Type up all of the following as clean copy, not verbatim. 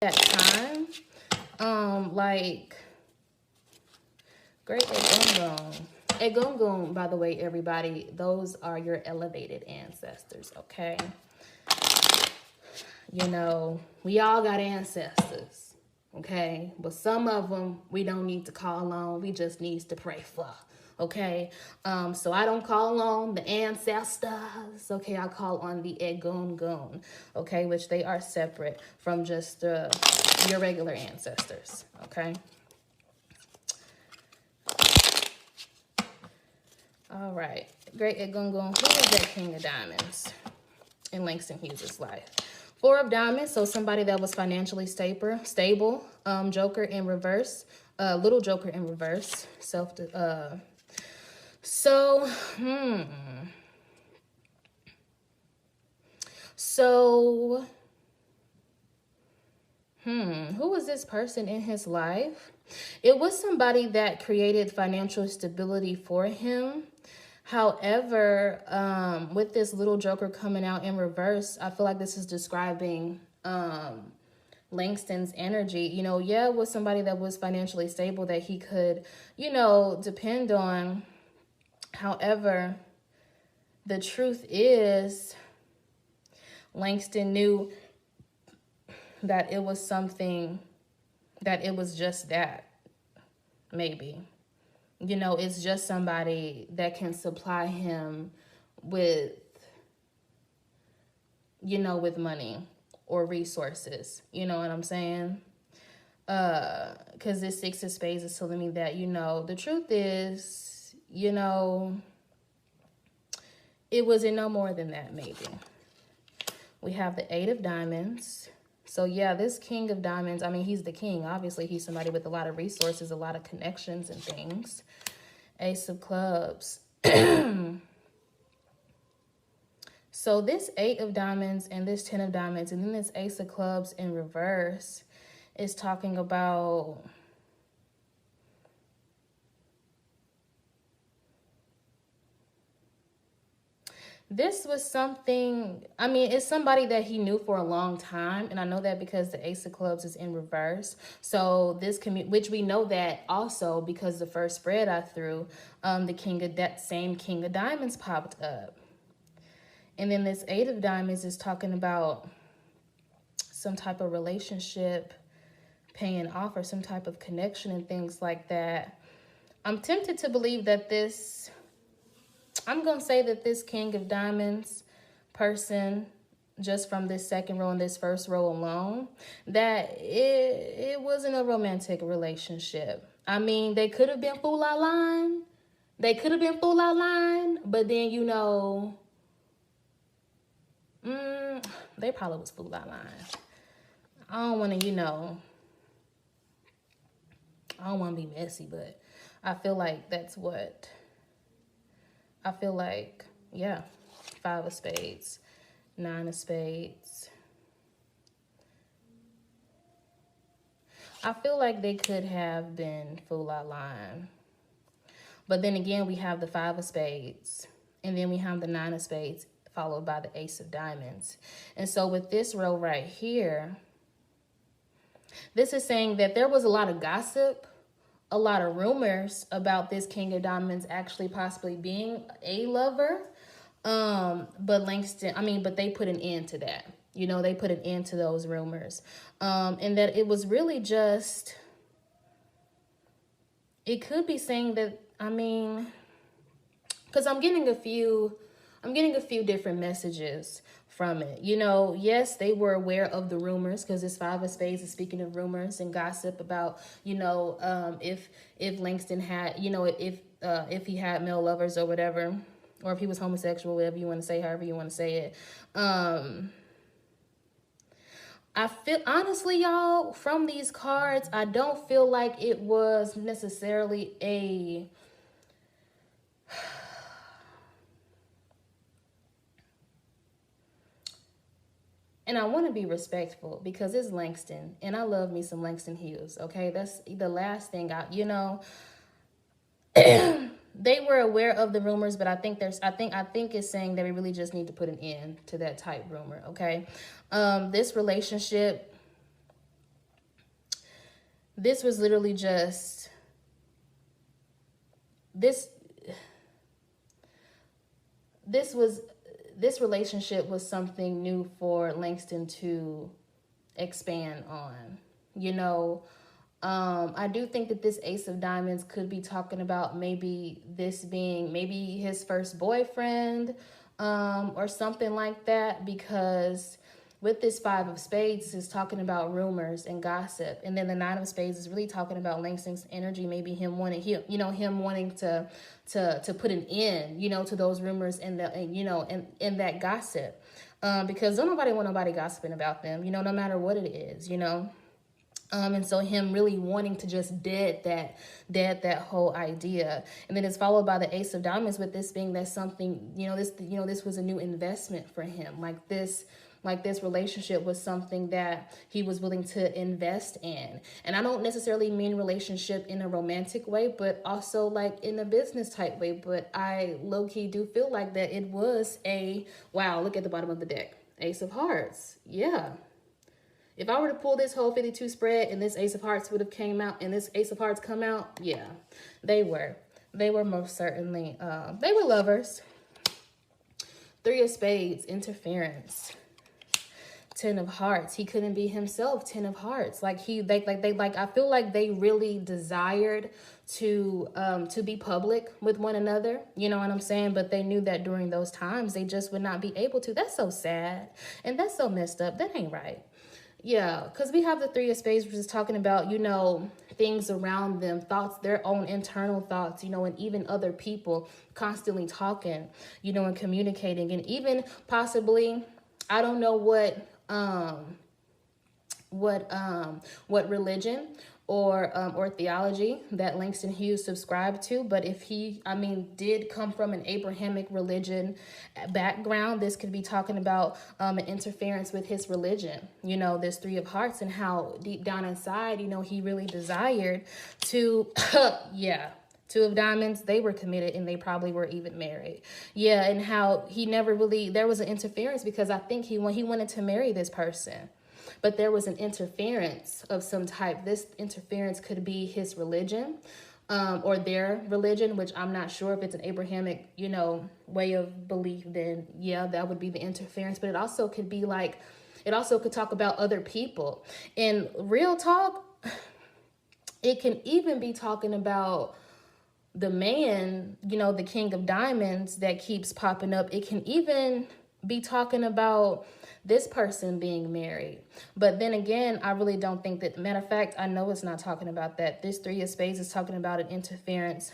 that time. Like great Egungun. Egungun, by the way, everybody, those are your elevated ancestors, okay? You know, we all got ancestors, okay? But some of them we don't need to call on. We just need to pray for, okay? So I don't call on the ancestors, okay? I call on the Egungun, okay? Which they are separate from just your regular ancestors, okay? All right, great Egungun. Who is that King of Diamonds in Langston Hughes' life? Four of Diamonds, so somebody that was financially stable. Joker in reverse, little Joker in reverse. Who was this person in his life? It was somebody that created financial stability for him. However, with this little Joker coming out in reverse, I feel like this is describing Langston's energy. You know, yeah, it was somebody that was financially stable that he could, you know, depend on. However, the truth is, Langston knew that it was something, that it was just that, maybe. You know, it's just somebody that can supply him with, you know, with money or resources. You know what I'm saying? Because this Six of Spades is telling me that, you know, the truth is, you know, it was in no more than that, maybe. We have the Eight of Diamonds. So, yeah, this King of Diamonds, I mean, he's the king. Obviously, he's somebody with a lot of resources, a lot of connections and things. Ace of Clubs. So this Eight of Diamonds and this 10 of Diamonds and then this Ace of Clubs in reverse is talking about this was something, I mean, it's somebody that he knew for a long time. And I know that because the Ace of Clubs is in reverse. So this, which we know that also because the first spread I threw, that same King of Diamonds popped up. And then this Eight of Diamonds is talking about some type of relationship paying off or some type of connection and things like that. I'm tempted to believe that I'm going to say that this King of Diamonds person, just from this second row and this first row alone, that it wasn't a romantic relationship. I mean, they could have been full out line. But then, you know, they probably was full out line. I don't want to, you know, I don't want to be messy, but I feel like that's what... I feel like, yeah, Five of Spades, Nine of Spades. I feel like they could have been full out line. But then again, we have the Five of Spades. And then we have the Nine of Spades, followed by the Ace of Diamonds. And so with this row right here, this is saying that there was a lot of gossip, a lot of rumors about this King of Diamonds actually possibly being a lover. But they put an end to that. You know, they put an end to those rumors. And that it was really just, it could be saying that, I mean, because I'm getting a few different messages from it. You know, yes, they were aware of the rumors because this Five of Spades is speaking of rumors and gossip about, you know, if Langston had, you know, if he had male lovers or whatever, or if he was homosexual, whatever you want to say, however you want to say it. I feel, honestly, y'all, from these cards, I don't feel like it was necessarily a... And I want to be respectful because it's Langston and I love me some Langston Hughes. Okay. That's the last thing you know, they were aware of the rumors, but I think it's saying that we really just need to put an end to that type rumor. Okay. This relationship this was literally just, this relationship was something new for Langston to expand on, you know. I do think that this Ace of Diamonds could be talking about maybe this being maybe his first boyfriend, or something like that, because with this Five of Spades is talking about rumors and gossip, and then the Nine of Spades is really talking about Langston's energy, maybe him wanting to put an end, you know, to those rumors and and that gossip, because don't nobody want nobody gossiping about them, you know, no matter what it is, you know. And so him really wanting to just dead that whole idea. And then it's followed by the Ace of Diamonds, with this being that something, this was a new investment for him. Like this relationship was something that he was willing to invest in. And I don't necessarily mean relationship in a romantic way, but also like in a business type way. But I low-key do feel like that it was wow, look at the bottom of the deck. Ace of Hearts. Yeah. If I were to pull this whole 52 spread and this Ace of Hearts would have came out and this Ace of Hearts come out, yeah, they were most certainly, they were lovers. Three of Spades, interference. 10 of Hearts, he couldn't be himself. 10 of Hearts, I feel like they really desired to be public with one another, you know what I'm saying? But they knew that during those times they just would not be able to. That's so sad and that's so messed up. That ain't right. Yeah, because we have the Three of Spades, which is talking about, you know, things around them, thoughts, their own internal thoughts, you know, and even other people constantly talking, you know, and communicating, and even possibly, I don't know what religion or theology that Langston Hughes subscribed to, but if he, did come from an Abrahamic religion background, this could be talking about an interference with his religion, you know, this Three of Hearts, and how deep down inside, you know, he really desired to, yeah. Two of Diamonds, they were committed and they probably were even married. Yeah, and how he never really, there was an interference because I think he wanted to marry this person. But there was an interference of some type. This interference could be his religion, or their religion, which I'm not sure if it's an Abrahamic, you know, way of belief, then yeah, that would be the interference. But it also could be like, it also could talk about other people. In real talk, it can even be talking about the man, you know, the King of Diamonds that keeps popping up. It can even be talking about this person being married. But then again, I really don't think that, matter of fact, I know it's not talking about that. This Three of Spades is talking about an interference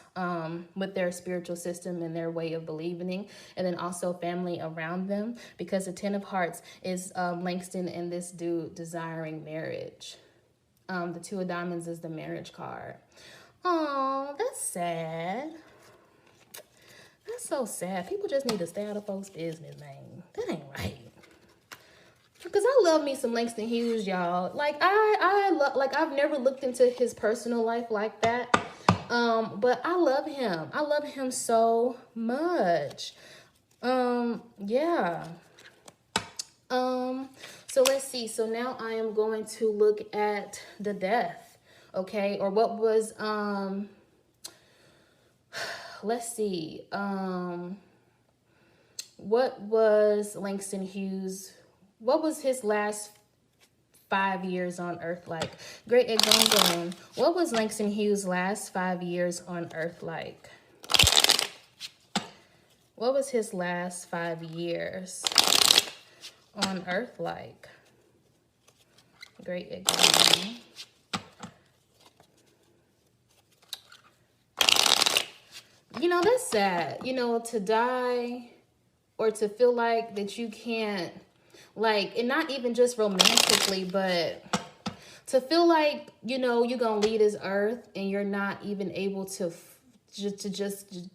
with their spiritual system and their way of believing, and then also family around them, because the 10 of Hearts is Langston and this dude desiring marriage. The Two of Diamonds is the marriage card. Oh, that's sad. That's so sad. People just need to stay out of folks' business, man. That ain't right. Because I love me some Langston Hughes, y'all. Like, I've never looked into his personal life like that. But I love him. I love him so much. Yeah. So let's see. So now I am going to look at the death. Okay. Or what was, let's see. What was Langston Hughes? What was his last 5 years on Earth like? Great Egg. What was Langston Hughes' last 5 years on Earth like? What was his last 5 years on Earth like? Great Egg. You know, that's sad. You know, to die or to feel like that you can't, like, and not even just romantically, but to feel like, you know, you're going to leave this earth and you're not even able to just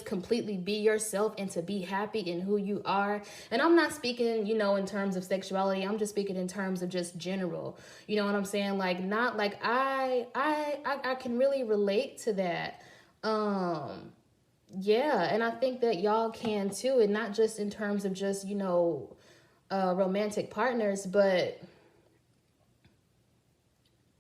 completely be yourself and to be happy in who you are. And I'm not speaking, you know, in terms of sexuality. I'm just speaking in terms of just general. You know what I'm saying? Like, not like I can really relate to that. Yeah, and I think that y'all can too, and not just in terms of just, you know, romantic partners, but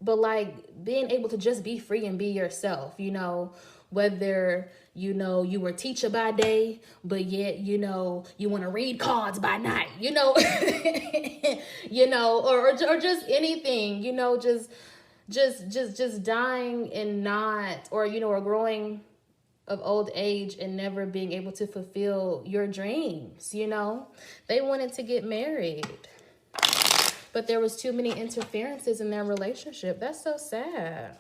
but like being able to just be free and be yourself, you know, whether, you know, you were a teacher by day, but yet, you know, you want to read cards by night, you know, you know, or just anything, you know, just dying and not, or, you know, or growing of old age and never being able to fulfill your dreams, you know. They wanted to get married, but there was too many interferences in their relationship. That's so sad.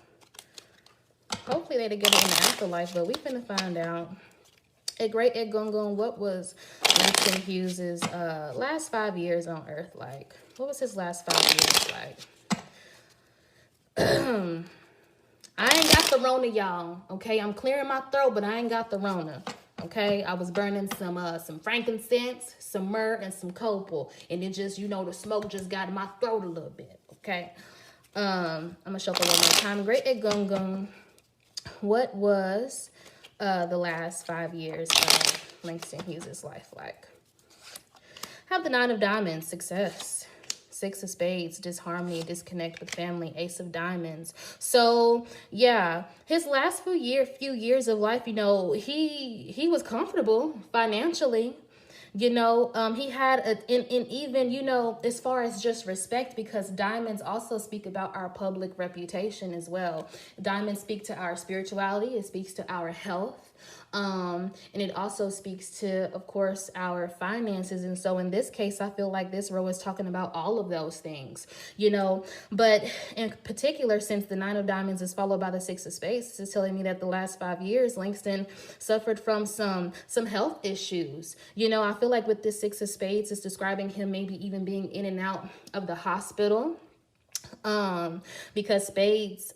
Hopefully they together in the afterlife, but we finna find out. A great Ed Gungun, what was Langston Hughes's last 5 years on Earth like? What was his last 5 years like? I ain't got the Rona, y'all. Okay, I'm clearing my throat, but I ain't got the Rona. Okay, I was burning some frankincense, some myrrh, and some copal, and it just, you know, the smoke just got in my throat a little bit. Okay, I'm gonna shuffle one more time. Great Ed Gungun, what was the last 5 years of Langston Hughes' life like? Have the 9 of Diamonds, success. 6 of Spades, disharmony, disconnect with family, Ace of Diamonds. So yeah, his last few years of life, you know, he was comfortable financially. You know, he had even, you know, as far as just respect, because diamonds also speak about our public reputation as well. Diamonds speak to our spirituality. It speaks to our health. And it also speaks to, of course, our finances. And so in this case, I feel like this row is talking about all of those things, you know, but in particular, since the 9 of Diamonds is followed by the 6 of Spades, this is telling me that the last 5 years, Langston suffered from some health issues. You know, I feel like with this 6 of Spades, it's describing him maybe even being in and out of the hospital, because Spades,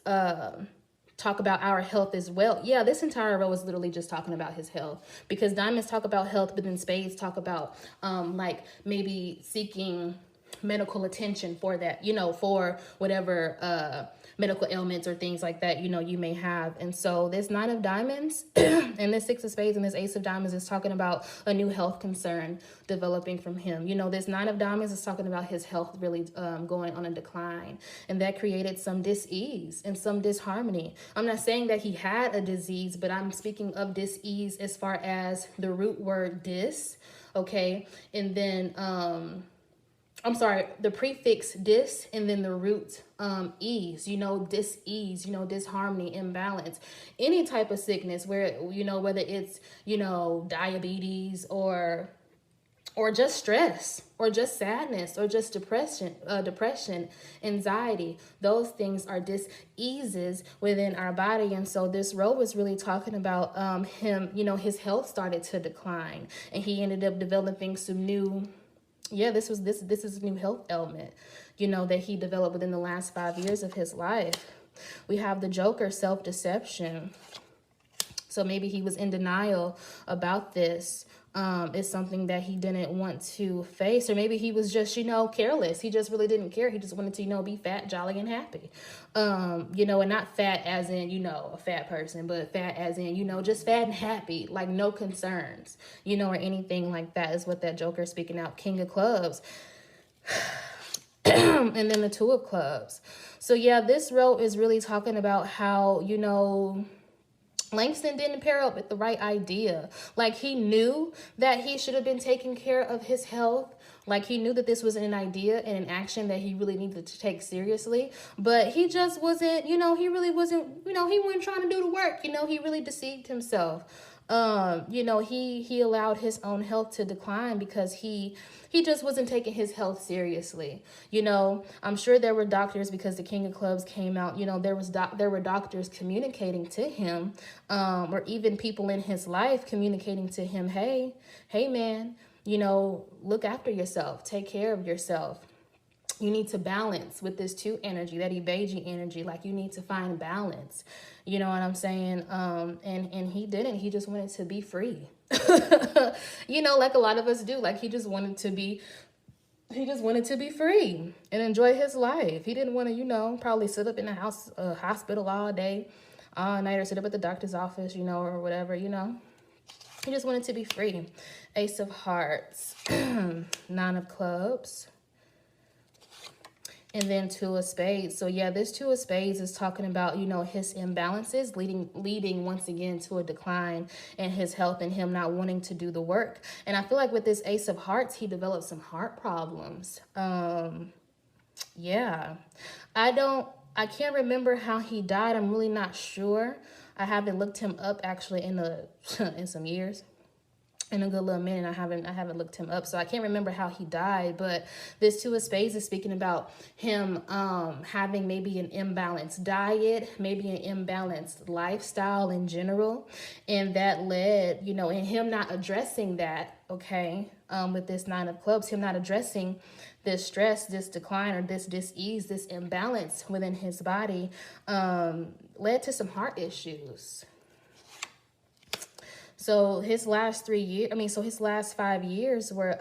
talk about our health as well. Yeah, this entire row is literally just talking about his health, because diamonds talk about health, but then spades talk about like maybe seeking medical attention for that, you know, for whatever medical ailments or things like that, you know, you may have. And so this 9 of Diamonds and this 6 of Spades and this Ace of Diamonds is talking about a new health concern developing from him. You know, this 9 of Diamonds is talking about his health really going on a decline, and that created some dis-ease and some disharmony. I'm not saying that he had a disease, but I'm speaking of dis-ease as far as the root word dis, okay? And then I'm sorry, the prefix dis and then the root ease, you know, dis-ease, you know, disharmony, imbalance, any type of sickness where, you know, whether it's, you know, diabetes or just stress or just sadness or just depression, anxiety, those things are dis-eases within our body. And so this row was really talking about him, you know, his health started to decline and he ended up developing some new, this is a new health ailment, you know, that he developed within the last 5 years of his life. We have the Joker, self-deception. So maybe he was in denial about this. It's something that he didn't want to face, or maybe he was just, you know, careless. He just really didn't care. He just wanted to, you know, be fat, jolly, and happy. You know, and not fat as in, you know, a fat person, but fat as in, you know, just fat and happy, like no concerns, you know, or anything like that is what that Joker is speaking out. King of Clubs. And then the 2 of Clubs. So yeah, this row is really talking about how, you know, Langston didn't pair up with the right idea. Like he knew that he should have been taking care of his health. Like he knew that this was an idea and an action that he really needed to take seriously, but he just wasn't, you know, he really wasn't, you know, he wasn't trying to do the work. You know, he really deceived himself. You know, he allowed his own health to decline because he just wasn't taking his health seriously. You know, I'm sure there were doctors, because the King of Clubs came out, you know, there were doctors communicating to him, or even people in his life communicating to him, hey man, you know, look after yourself, take care of yourself. You need to balance with this 2 energy, that Ibeji energy. Like you need to find balance. You know what I'm saying? And he didn't. He just wanted to be free. You know, like a lot of us do. Like he just wanted to be free and enjoy his life. He didn't want to, you know, probably sit up in the hospital all day, all night, or sit up at the doctor's office, you know, or whatever, you know. He just wanted to be free. Ace of Hearts, 9 of Clubs. And then Two of Spades. So yeah, this Two of Spades is talking about, you know, his imbalances leading once again to a decline in his health and him not wanting to do the work. And I feel like with this Ace of Hearts, he developed some heart problems. Yeah. I can't remember how he died. I'm really not sure. I haven't looked him up actually in in some years. In a good little minute, I haven't looked him up, so I can't remember how he died. But this Two of Spades is speaking about him having maybe an imbalanced diet, maybe an imbalanced lifestyle in general, and that led, you know, and him not addressing that. Okay, with this Nine of Clubs, him not addressing this stress, this decline, or this dis-ease, this imbalance within his body, led to some heart issues. So his last 3 years, his last 5 years were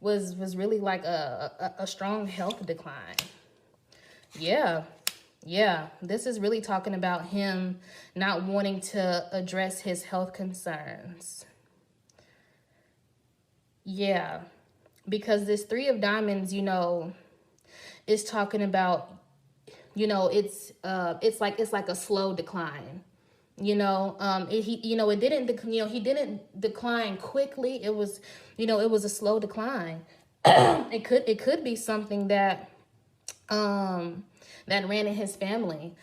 was really like a strong health decline. Yeah. This is really talking about him not wanting to address his health concerns. Yeah. Because this Three of Diamonds, you know, is talking about, you know, it's like a slow decline. You know, he didn't decline quickly. It was, you know, it was a slow decline. It could be something that ran in his family,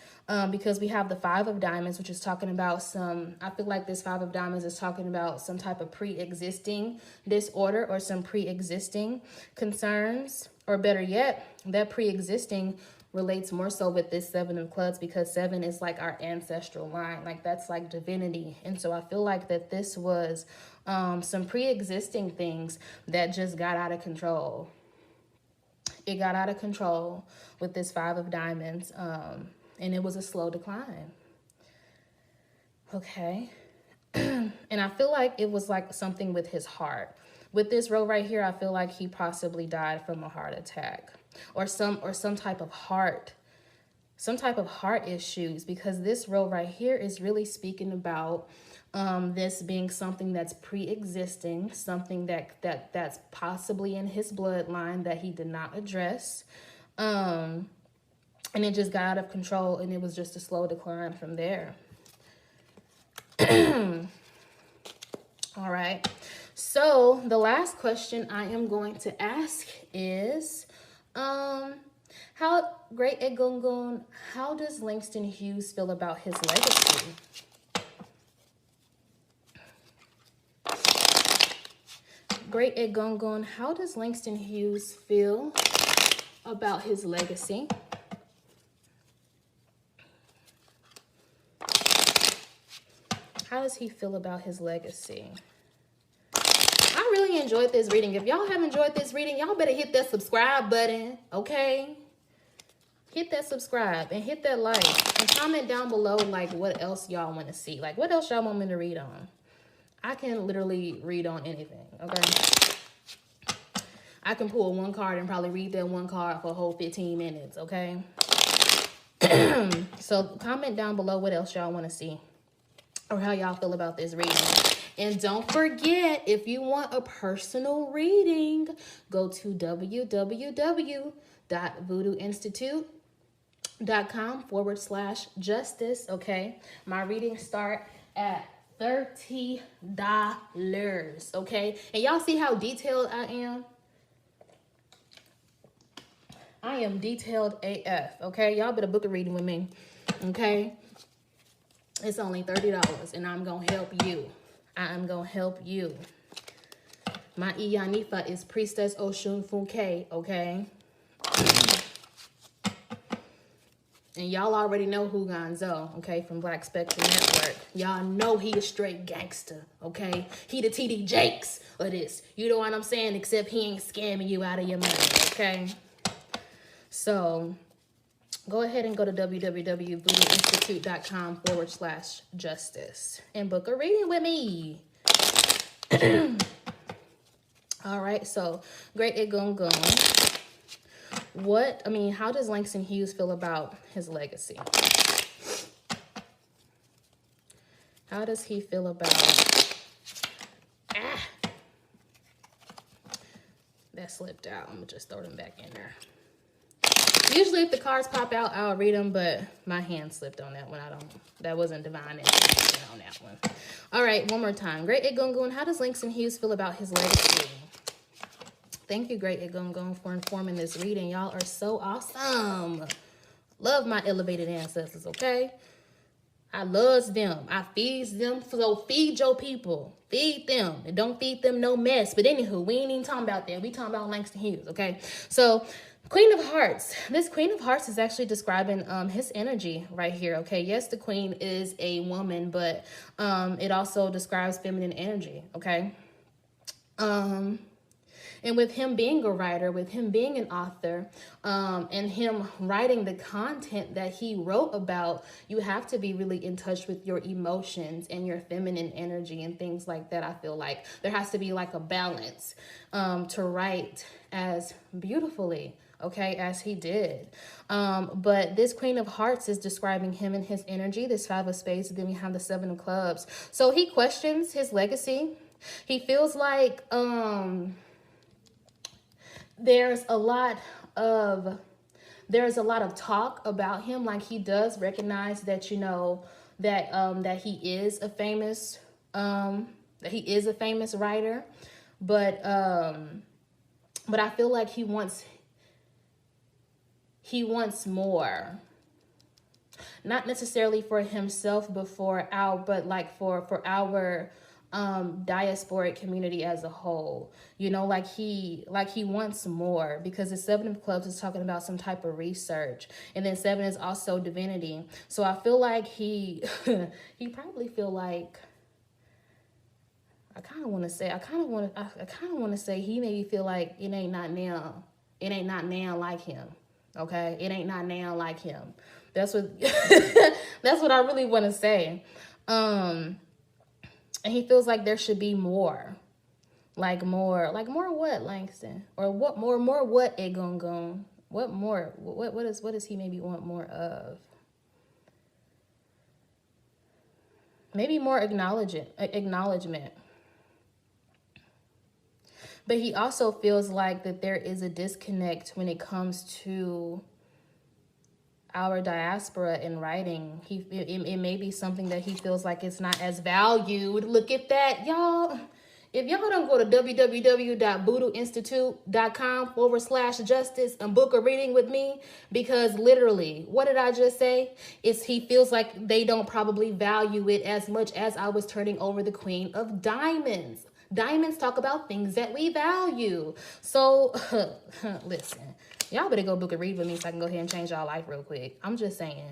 because we have the Five of Diamonds, which is talking about I feel like this Five of Diamonds is talking about some type of pre-existing disorder or some pre-existing concerns, or better yet, that pre-existing relates more so with this Seven of Clubs, because 7 is like our ancestral line, like that's like divinity. And so I feel like that this was some pre-existing things that just got out of control. It got out of control with this Five of Diamonds, and it was a slow decline. Okay. And I feel like it was like something with his heart. With this row right here, I feel like he possibly died from a heart attack, or some type of heart issues, because this row right here is really speaking about this being something that's pre-existing, something that's possibly in his bloodline that he did not address, and it just got out of control, and it was just a slow decline from there. All right. So the last question I am going to ask is, how Great Egungun, how does Langston Hughes feel about his legacy? Great Egungun, how does Langston Hughes feel about his legacy? How does he feel about his legacy? I really enjoyed this reading. If y'all have enjoyed this reading, y'all better hit that subscribe button, okay? Hit that subscribe and hit that like, and comment down below like what else y'all want to see. Like what else y'all want me to read on? I can literally read on anything, okay? I can pull one card and probably read that one card for a whole 15 minutes, okay? So comment down below what else y'all want to see, or how y'all feel about this reading. And don't forget, if you want a personal reading, go to www.voodooinstitute.com/justice, okay? My readings start at $30, okay? And y'all see how detailed I am? I am detailed AF, okay? Y'all better book a reading with me, okay? It's only $30, and I'm going to help you. I am going to help you. My Iyanifa is Priestess Oshun Funke, okay? And y'all already know who Gonzo, okay, from Black Spectrum Network. Y'all know he a straight gangster, okay? He the TD Jakes of this. You know what I'm saying? Except he ain't scamming you out of your money, okay? So go ahead and go to www.voodooinstitute.com/justice and book a reading with me. All right, so Great Egungun. How does Langston Hughes feel about his legacy? How does he feel about... That slipped out. I'm going to just throw them back in there. Usually if the cards pop out, I'll read them, but my hand slipped on that one. That wasn't divine intervention on that one. All right, one more time. Great Egungun, how does Langston Hughes feel about his legacy? Thank you, Great Egungun, for informing this reading. Y'all are so awesome. Love my elevated ancestors, okay? I loves them. I feeds them. So feed your people. Feed them. And don't feed them no mess. But anywho, we ain't even talking about that. We talking about Langston Hughes, okay? So Queen of Hearts. This Queen of Hearts is actually describing his energy right here, okay? Yes, the Queen is a woman, but it also describes feminine energy, okay? And with him being a writer, with him being an author, and him writing the content that he wrote about, you have to be really in touch with your emotions and your feminine energy and things like that. I feel like there has to be like a balance to write as beautifully, okay, as he did. But this Queen of Hearts is describing him and his energy, this Five of Spades, and then we have the Seven of Clubs. So he questions his legacy. He feels like there's a lot of talk about him. Like he does recognize that, you know, that he is a famous writer, but I feel like he wants more, not necessarily for himself, but for our diasporic community as a whole. You know, like he wants more, because the Seven of Clubs is talking about some type of research, and then Seven is also divinity. So I feel like he probably feel like, I kind of want to say he maybe feel like it ain't not now like him. Okay, it ain't not now like him. That's what that's what I really want to say. And he feels like there should be more. Like more what, Langston? Or what more what, Egungun? What more? What does he maybe want more of? Maybe more acknowledgement. But he also feels like that there is a disconnect when it comes to our diaspora in writing. It may be something that he feels like it's not as valued. Look at that, y'all. If y'all don't go to www.voodooinstitute.com/justice and book a reading with me, because literally, what did I just say? He feels like they don't probably value it as much as I was turning over the Queen of Diamonds. Diamonds talk about things that we value. So, listen. Y'all better go book a read with me so I can go ahead and change y'all life real quick. I'm just saying.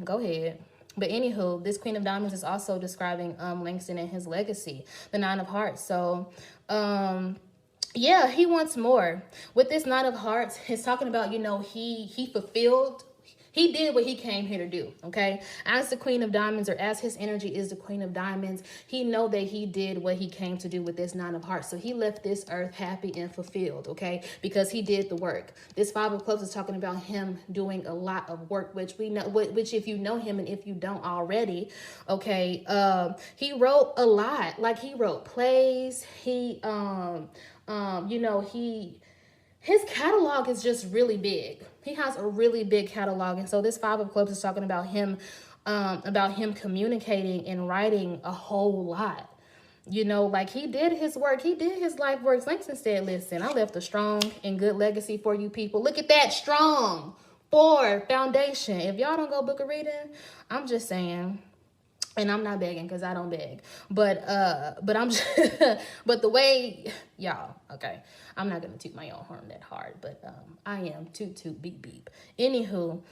Go ahead. But anywho, this Queen of Diamonds is also describing Langston and his legacy, the Nine of Hearts. So, yeah, he wants more. With this Nine of Hearts, it's talking about, you know, he fulfilled. He did what he came here to do, okay? As the Queen of Diamonds, or as his energy is the Queen of Diamonds, he know that he did what he came to do with this Nine of Hearts. So he left this earth happy and fulfilled, okay? Because he did the work. This Five of Clubs is talking about him doing a lot of work, which we know, which if you know him and if you don't already, okay, he wrote a lot. Like he wrote plays. He, you know, his catalog is just really big. He has a really big catalog. And so this Five of Clubs is talking about him communicating and writing a whole lot. You know, like he did his work. He did his life work. Langston said, listen, I left a strong and good legacy for you people. Look at that, strong, foundation. If y'all don't go book a reading, I'm just saying, and I'm not begging because I don't beg, but I'm just, but the way, y'all, okay, I'm not gonna toot my own horn that hard, but I am toot beep beep. Anywho,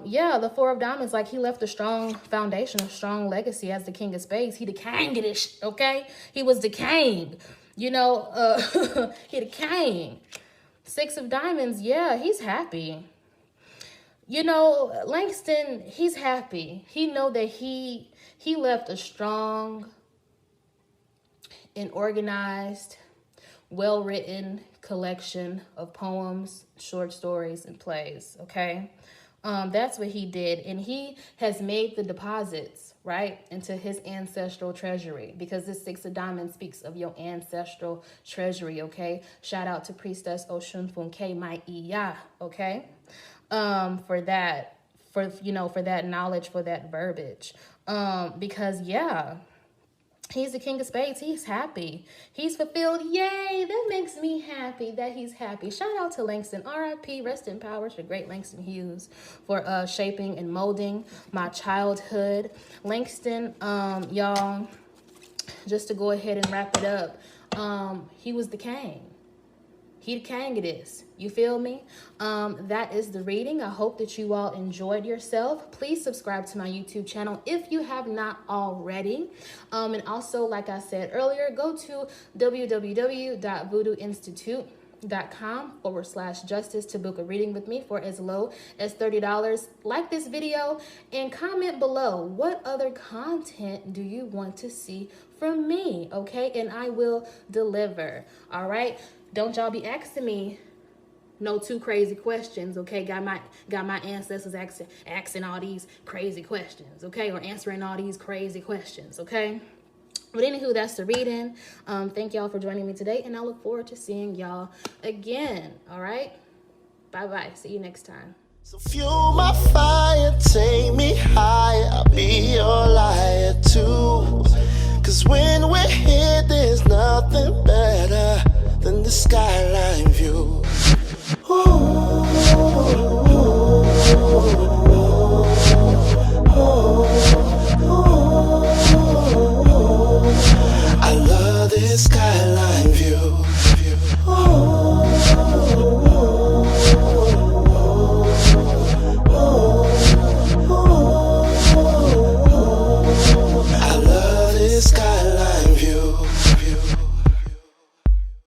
yeah, the Four of Diamonds, like he left a strong foundation, a strong legacy as the King of Spades. He decaying it, okay? He was decaying, you know, he decaying. Six of Diamonds, yeah, he's happy. You know, Langston, he's happy. He know that he left a strong and organized, well-written collection of poems, short stories, and plays, okay? That's what he did. And he has made the deposits, right, into his ancestral treasury, because this Six of Diamonds speaks of your ancestral treasury, okay? Shout out to Priestess Oshunfunke, my iya, okay? For that, for that knowledge, for that verbiage. Because, yeah, he's the King of Spades. He's happy. He's fulfilled. Yay! That makes me happy that he's happy. Shout out to Langston. R.I.P. Rest in power to great Langston Hughes for shaping and molding my childhood. Langston, y'all, just to go ahead and wrap it up, he was the king. He the king of this. You feel me? That is the reading. I hope that you all enjoyed yourself. Please subscribe to my YouTube channel if you have not already. And also, like I said earlier, go to www.voodooinstitute.com/justice to book a reading with me for as low as $30. Like this video and comment below, what other content do you want to see from me? Okay, and I will deliver. All right, don't y'all be asking me no too crazy questions, okay? Got my ancestors asking all these crazy questions, okay? Or answering all these crazy questions, okay? But anywho, that's the reading. Thank y'all for joining me today, and I look forward to seeing y'all again, all right? Bye-bye. See you next time. So fuel my fire, take me higher, I'll be your liar too. Cause when we're here, there's nothing better than the sky.